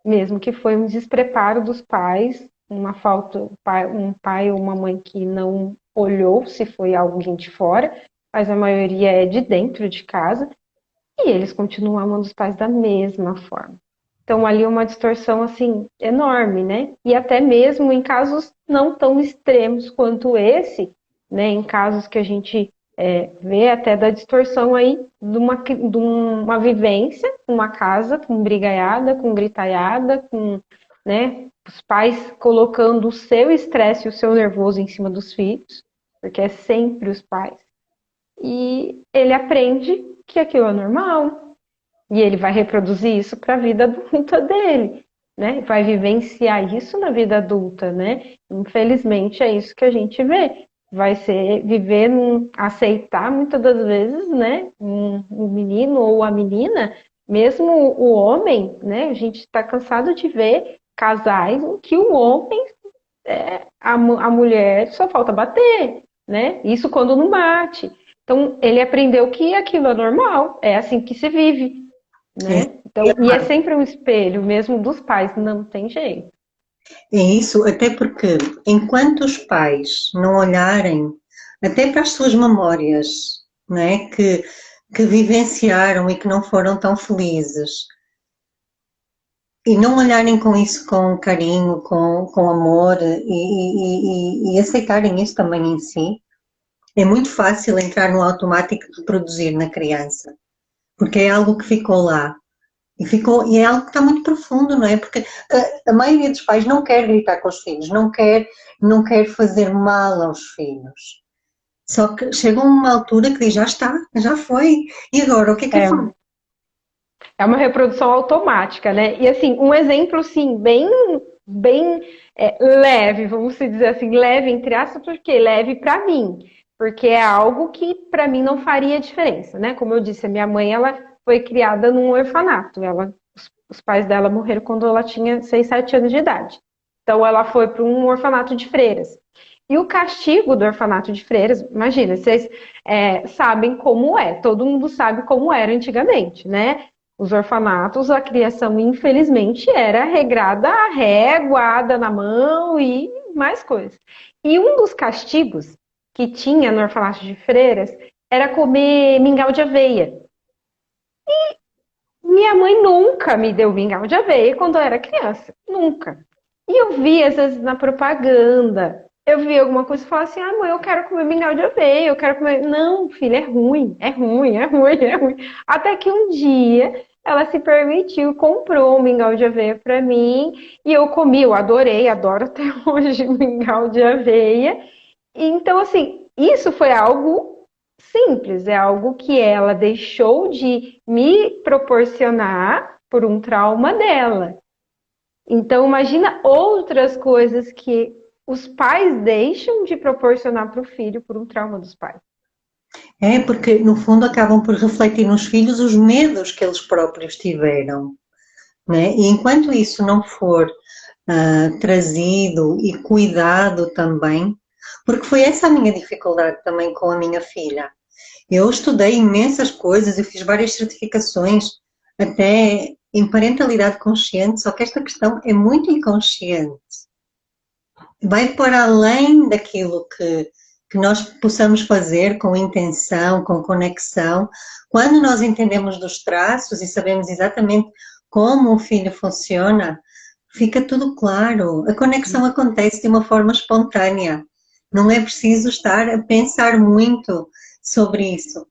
mesmo que foi um despreparo dos pais, uma falta, um pai ou uma mãe que não olhou se foi alguém de fora, mas a maioria é de dentro de casa, e eles continuam amando os pais da mesma forma. Então ali uma distorção assim enorme, né? E até mesmo em casos não tão extremos quanto esse, né? Em casos que a gente vê até da distorção aí de uma vivência, uma casa com brigaiada, com gritaiada, com, né? Os pais colocando o seu estresse e o seu nervoso em cima dos filhos, porque é sempre os pais. E ele aprende que aquilo é normal, e ele vai reproduzir isso para a vida adulta dele, né? Vai vivenciar isso na vida adulta, né? Infelizmente é isso que a gente vê. Vai ser aceitar muitas das vezes, né? Um menino ou a menina Mesmo o homem, né? A gente está cansado de ver casais em que o homem, a mulher só falta bater, né? Isso quando não bate. Então, ele aprendeu que aquilo é normal, é assim que se vive, É, né? Então, e é sempre um espelho, mesmo dos pais, não tem jeito. é isso, até porque enquanto os pais não olharem até para as suas memórias, né, que vivenciaram e que não foram tão felizes, e não olharem com isso com carinho, com amor e aceitarem isso também em si, é muito fácil entrar no automático de produzir na criança, porque é algo que ficou lá. E é algo que está muito profundo, não é? Porque a maioria dos pais não quer gritar com os filhos, não quer fazer mal aos filhos. Só que chega uma altura que diz, já está, já foi. E agora, o que é que eu faço? É, é uma reprodução automática, né? E assim, um exemplo, sim, bem leve, vamos dizer assim, leve entre aspas, porque leve para mim, porque é algo que para mim não faria diferença, né? Como eu disse, a minha mãe, ela foi criada num orfanato, os pais dela morreram quando ela tinha 6, 7 anos de idade. Então ela foi para um orfanato de freiras. E o castigo do orfanato de freiras, imagina, vocês sabem como é, todo mundo sabe como era antigamente, né? Os orfanatos, a criação, infelizmente, era regrada a réguada na mão e mais coisas. E um dos castigos que tinha no orfanato de freiras era comer mingau de aveia. Minha mãe nunca me deu mingau de aveia quando eu era criança. Nunca. E eu vi, às vezes, na propaganda, eu vi alguma coisa e falava assim, ah, mãe, eu quero comer mingau de aveia, eu quero comer. Não, filha, é ruim, é ruim, é ruim, é ruim. Até que um dia ela se permitiu, comprou um mingau de aveia para mim e eu comi, eu adorei, adoro até hoje mingau de aveia. Então, assim, isso foi algo simples, é algo que ela deixou de me proporcionar por um trauma dela. Então, imagina outras coisas que os pais deixam de proporcionar para o filho por um trauma dos pais. É porque, no fundo, acabam por refletir nos filhos os medos que eles próprios tiveram, né? E enquanto isso não for trazido e cuidado também, porque foi essa a minha dificuldade também com a minha filha. Eu estudei imensas coisas, eu fiz várias certificações, até em parentalidade consciente, só que esta questão é muito inconsciente. Vai para além daquilo que nós possamos fazer com intenção, com conexão. Quando nós entendemos dos traços e sabemos exatamente como o filho funciona, fica tudo claro. A conexão acontece de uma forma espontânea. Não é preciso estar a pensar muito sobre isso.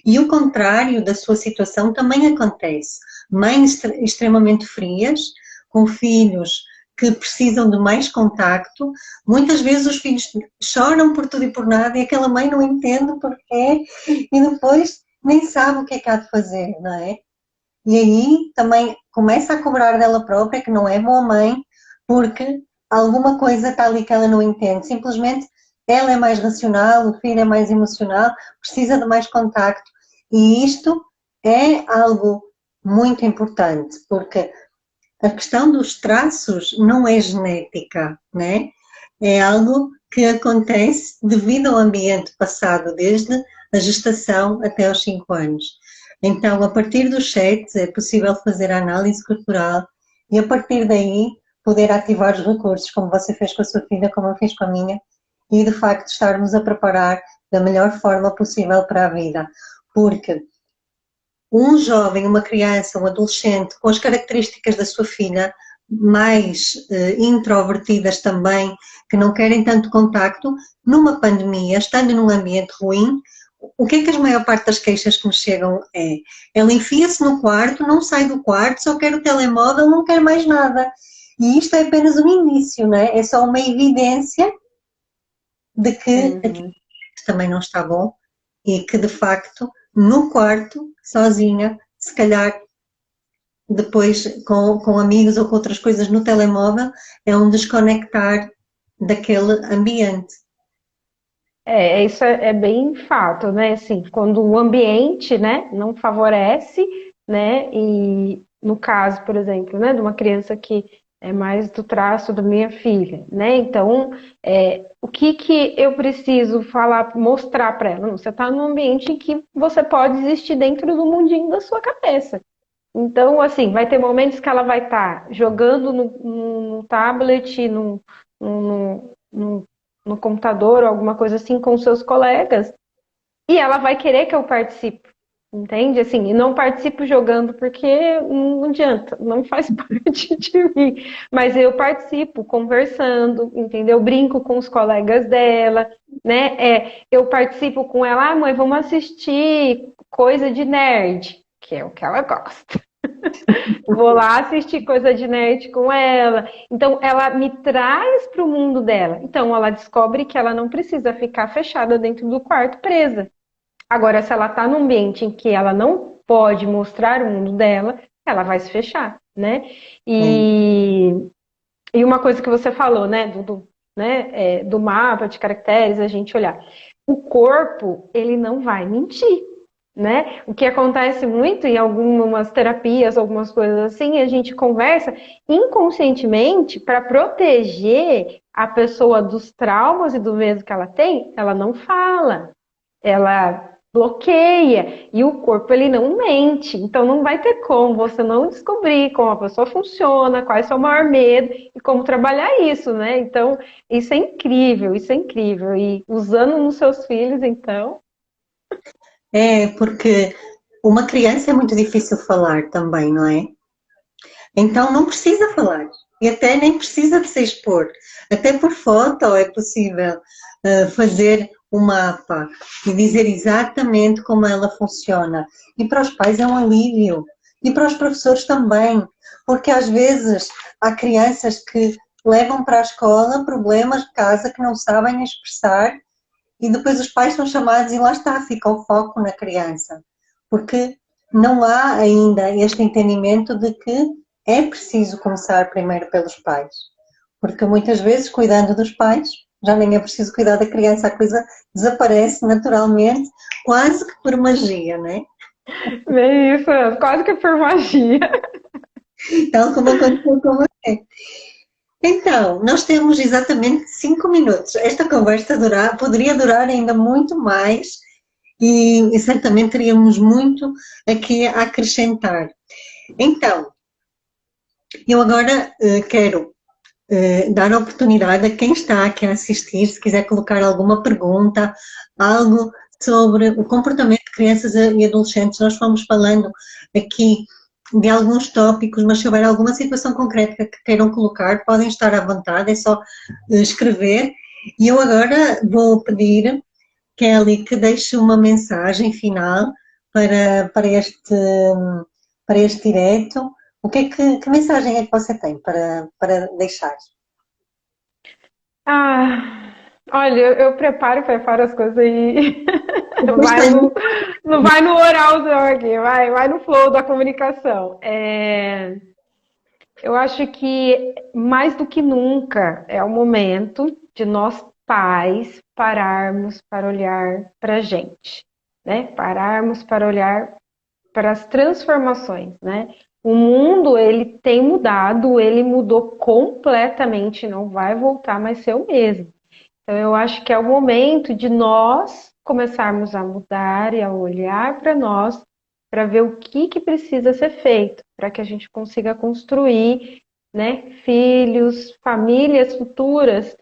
E o contrário da sua situação também acontece. Mães extremamente frias, com filhos que precisam de mais contacto, muitas vezes os filhos choram por tudo e por nada e aquela mãe não entende porquê e depois nem sabe o que é que há de fazer, não é? E aí também começa a cobrar dela própria que não é boa mãe porque alguma coisa está ali que ela não entende. Simplesmente ela é mais racional, o filho é mais emocional, precisa de mais contacto. E isto é algo muito importante, porque a questão dos traços não é genética, né? É algo que acontece devido ao ambiente passado, desde a gestação até aos 5 anos. Então, a partir dos 7 é possível fazer a análise corporal e a partir daí poder ativar os recursos, como você fez com a sua filha, como eu fiz com a minha, e de facto estarmos a preparar da melhor forma possível para a vida. Porque um jovem, uma criança, um adolescente com as características da sua filha, mais introvertidas também, que não querem tanto contacto, numa pandemia, estando num ambiente ruim, o que é que a maior parte das queixas que me chegam é? Ela enfia-se no quarto, não sai do quarto, só quer o telemóvel, não quer mais nada. E isto é apenas um início, não é? É só uma evidência de que aquilo Uhum. também não está bom e que de facto no quarto, sozinha, se calhar depois com amigos ou com outras coisas no telemóvel, é um desconectar daquele ambiente. Isso é bem fato, né? Assim, quando o ambiente, né, não favorece, né? E no caso, por exemplo, né, de uma criança que é mais do traço da minha filha, né? Então, o que que eu preciso falar, mostrar para ela? Não, você está num ambiente em que você pode existir dentro do mundinho da sua cabeça. Então, assim, vai ter momentos que ela vai estar jogando no tablet, no computador ou alguma coisa assim com seus colegas, e ela vai querer que eu participe, entende? Assim, e não participo jogando porque não adianta, não faz parte de mim. Mas eu participo conversando, entendeu? Brinco com os colegas dela, né? Eu participo com ela, mãe, vamos assistir coisa de nerd, que é o que ela gosta. Vou lá assistir coisa de nerd com ela. Então, ela me traz para o mundo dela. Então, ela descobre que ela não precisa ficar fechada dentro do quarto presa. Agora, se ela está num ambiente em que ela não pode mostrar o mundo dela, ela vai se fechar, né? É, E uma coisa que você falou, né, do mapa de caracteres, a gente olhar. O corpo, ele não vai mentir, né? O que acontece muito em algumas terapias, algumas coisas assim, a gente conversa inconscientemente para proteger a pessoa dos traumas e do medo que ela tem, ela não fala, ela bloqueia e o corpo ele não mente, então não vai ter como você não descobrir como a pessoa funciona, qual é o seu maior medo e como trabalhar isso, né? Então isso é incrível e usando nos seus filhos, então. porque uma criança é muito difícil falar também, não é? Então não precisa falar. E até nem precisa de se expor. Até por foto é possível fazer o mapa e dizer exatamente como ela funciona. E para os pais é um alívio. E para os professores também. Porque às vezes há crianças que levam para a escola problemas de casa que não sabem expressar e depois os pais são chamados e lá está, fica o foco na criança. Porque não há ainda este entendimento de que é preciso começar primeiro pelos pais. Porque muitas vezes, cuidando dos pais, já nem é preciso cuidar da criança, a coisa desaparece naturalmente, quase que por magia, não é? É isso, quase que por magia. Tal como aconteceu com você. Então, nós temos exatamente 5 minutos. Esta conversa poderia durar ainda muito mais e certamente teríamos muito aqui a acrescentar. Então, eu agora quero dar a oportunidade a quem está aqui a assistir, se quiser colocar alguma pergunta, algo sobre o comportamento de crianças e adolescentes. Nós fomos falando aqui de alguns tópicos, mas se houver alguma situação concreta que queiram colocar, podem estar à vontade, é só escrever. E eu agora vou pedir, Kelly, que deixe uma mensagem final para este direto. Que mensagem é que você tem para deixar? Olha, eu preparo as coisas e Depois vai tem. no, não vai no oralzão aqui, vai no flow da comunicação. Eu acho que mais do que nunca é o momento de nós pais pararmos para olhar para a gente, né? Pararmos para olhar para as transformações, né? O mundo ele tem mudado, ele mudou completamente, não vai voltar mais ser o mesmo. Então eu acho que é o momento de nós começarmos a mudar e a olhar para nós para ver o que que precisa ser feito para que a gente consiga construir, né, filhos, famílias futuras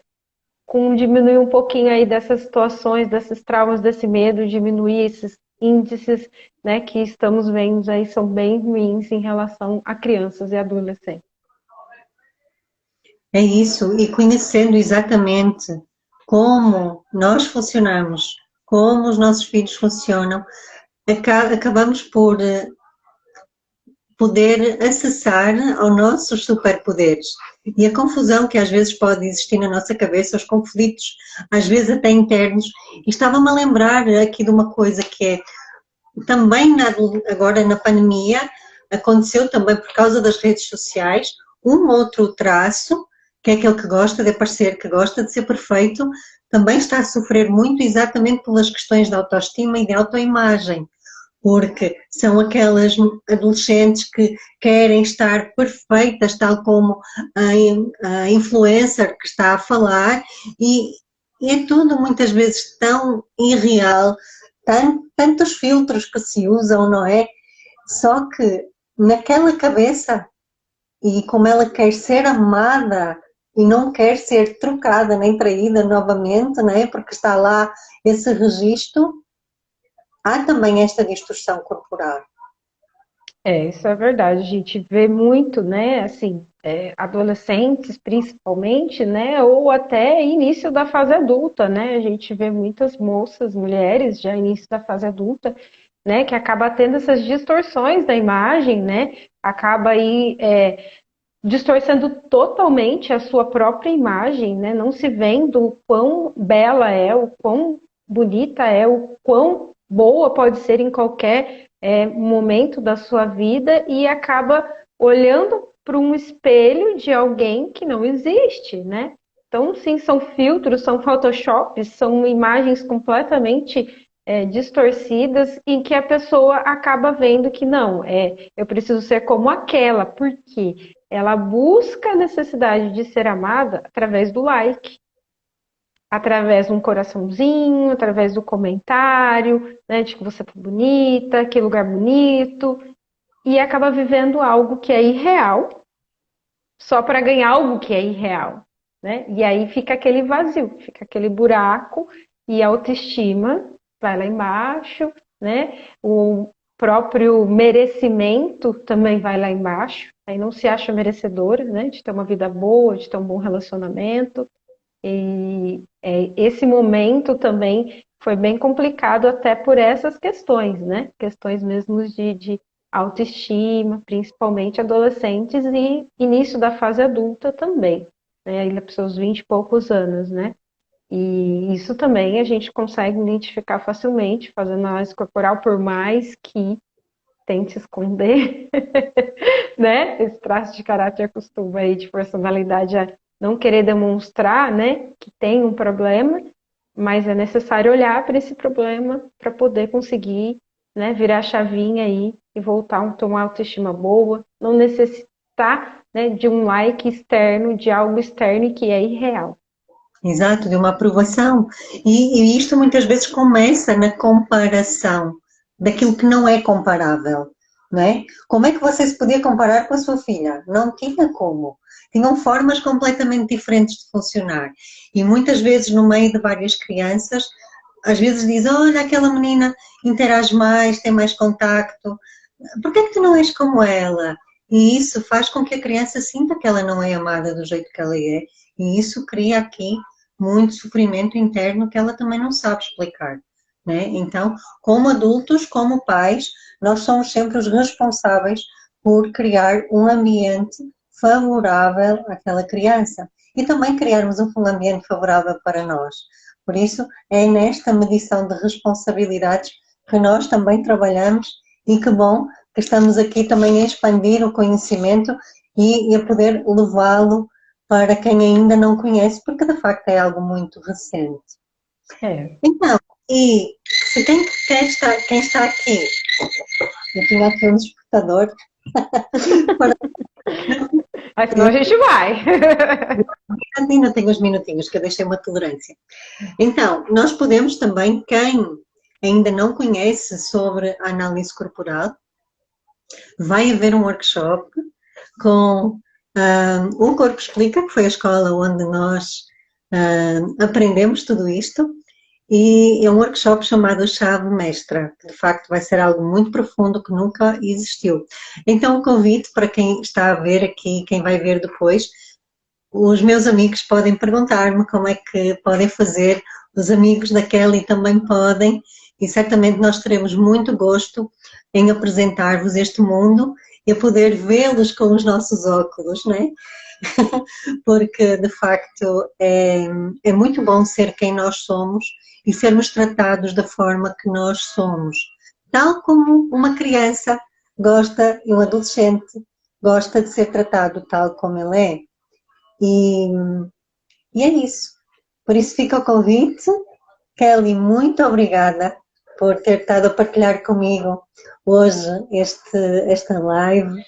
com diminuir um pouquinho aí dessas situações, desses traumas, desse medo, diminuir esses índices, né, que estamos vendo aí são bem ruins em relação a crianças e adolescentes. É isso, e conhecendo exatamente como nós funcionamos, como os nossos filhos funcionam, acabamos por poder acessar aos nossos superpoderes. E a confusão que às vezes pode existir na nossa cabeça, os conflitos, às vezes até internos. E estava-me a lembrar aqui de uma coisa que é também agora na pandemia, aconteceu também por causa das redes sociais, um outro traço, que é aquele que gosta de aparecer, que gosta de ser perfeito, também está a sofrer muito exatamente pelas questões de autoestima e de autoimagem. porque são aquelas adolescentes que querem estar perfeitas, tal como a influencer que está a falar, e é tudo muitas vezes tão irreal, tantos filtros que se usam, não é? Só que naquela cabeça, e como ela quer ser amada e não quer ser trocada nem traída novamente, não é? Porque está lá esse registro, há também esta distorção corporal. Isso é verdade. A gente vê muito, né, assim, adolescentes principalmente, né, ou até início da fase adulta, né? A gente vê muitas moças, mulheres já início da fase adulta, né, que acaba tendo essas distorções da imagem, né? Acaba aí distorcendo totalmente a sua própria imagem, né? Não se vendo o quão bela é, o quão bonita é, o quão boa pode ser em qualquer momento da sua vida e acaba olhando para um espelho de alguém que não existe, né? Então, sim, são filtros, são photoshops, são imagens completamente distorcidas em que a pessoa acaba vendo que não, eu preciso ser como aquela, porque ela busca a necessidade de ser amada através do like, através de um coraçãozinho, através do comentário, né, de que você tá bonita, que lugar bonito, e acaba vivendo algo que é irreal, só para ganhar algo que é irreal, né? E aí fica aquele vazio, fica aquele buraco e a autoestima vai lá embaixo, né? O próprio merecimento também vai lá embaixo. Aí não se acha merecedora, né? De ter uma vida boa, de ter um bom relacionamento. E esse momento também foi bem complicado até por essas questões, né? Questões mesmo de autoestima, principalmente adolescentes e início da fase adulta também, né? Ainda para os seus 20 e poucos anos, né? E isso também a gente consegue identificar facilmente fazendo análise corporal, por mais que tente esconder, né? Esse traço de caráter costuma aí de personalidade a não querer demonstrar, né, que tem um problema, mas é necessário olhar para esse problema para poder conseguir, né, virar a chavinha aí e voltar a ter uma autoestima boa, não necessitar, né, de um like externo, de algo externo que é irreal. Exato, de uma aprovação. E isto muitas vezes começa na comparação daquilo que não é comparável, não é? Como é que você se podia comparar com a sua filha? Não tinha como. Tinham formas completamente diferentes de funcionar. E muitas vezes, no meio de várias crianças, às vezes diz, olha, aquela menina interage mais, tem mais contacto. Por que é que tu não és como ela? E isso faz com que a criança sinta que ela não é amada do jeito que ela é. E isso cria aqui muito sofrimento interno que ela também não sabe explicar, né? Então, como adultos, como pais, nós somos sempre os responsáveis por criar um ambiente favorável àquela criança e também criarmos um ambiente favorável para nós. Por isso, é nesta medição de responsabilidades que nós também trabalhamos e que bom que estamos aqui também a expandir o conhecimento e a poder levá-lo para quem ainda não conhece, porque de facto é algo muito recente. É. Então, e se quem está aqui, eu tinha aqui um despertador para Aí senão a gente vai. ainda tenho uns minutinhos que eu deixei uma tolerância. Então, nós podemos também, quem ainda não conhece sobre a análise corporal, vai haver um workshop com o Corpo Explica, que foi a escola onde nós aprendemos tudo isto, e é um workshop chamado Chave Mestra, que de facto vai ser algo muito profundo que nunca existiu. Então, o convite para quem está a ver aqui, quem vai ver depois, os meus amigos podem perguntar-me como é que podem fazer, os amigos da Kelly também podem, e certamente nós teremos muito gosto em apresentar-vos este mundo e a poder vê-los com os nossos óculos, não é? Porque de facto é muito bom ser quem nós somos e sermos tratados da forma que nós somos. Tal como uma criança gosta e um adolescente gosta de ser tratado tal como ele é. E é isso. Por isso fica o convite. Kelly, muito obrigada por ter estado a partilhar comigo hoje esta live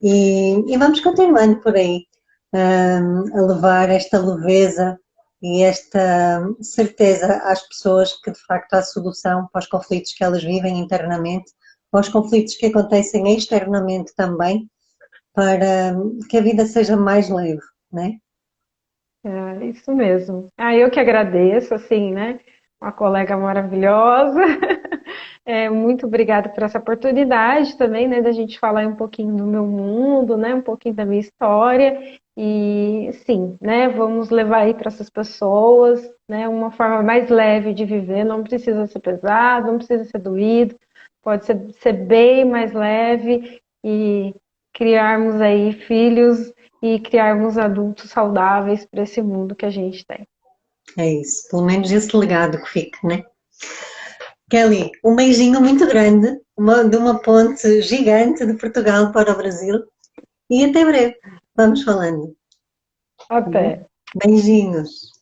e vamos continuando por aí, a levar esta leveza e esta certeza às pessoas que de facto há solução para os conflitos que elas vivem internamente, para os conflitos que acontecem externamente também, para que a vida seja mais leve, né? É isso mesmo. Ah, eu que agradeço, assim, né? Uma colega maravilhosa. É, muito obrigada por essa oportunidade também, né, da gente falar um pouquinho do meu mundo, né, um pouquinho da minha história. E sim, né, vamos levar aí para essas pessoas, né, uma forma mais leve de viver. Não precisa ser pesado, não precisa ser doído, pode ser bem mais leve e criarmos aí filhos e criarmos adultos saudáveis para esse mundo que a gente tem. É isso, pelo menos esse legado que fica, né? Kelly, um beijinho muito grande, de uma ponte gigante de Portugal para o Brasil e até breve. Vamos falando. Até. Beijinhos.